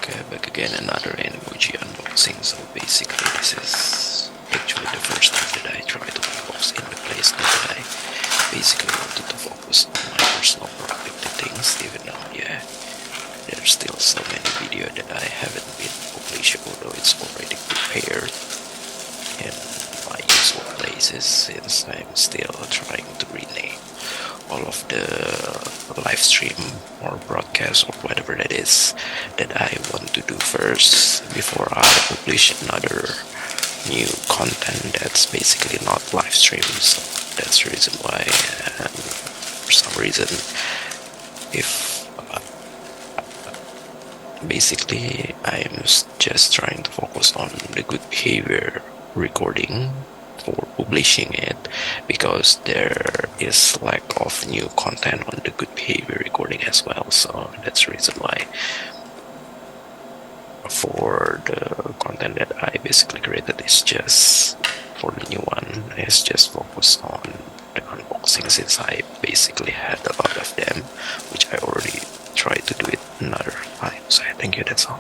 Okay, back again, another Animoji unboxing. So basically this is actually the first time that I try to unbox in the place that I basically wanted to focus on my personal productivity things, even though there's still so many videos that I haven't been published, although it's already prepared in my usual places, since I'm still trying to rename all of the live stream or broadcast or whatever that is that I want to do first before I publish another new content that's basically not live stream. So that's the reason why, for some reason, if basically I'm just trying to focus on the good behavior recording for publishing it, because there is lack of new content on the good behavior recording as well. So that's the reason why for the content that I basically created is just for the new one, is just focused on the unboxing, since I basically had a lot of them which I already tried to do it another time. So I think that's all.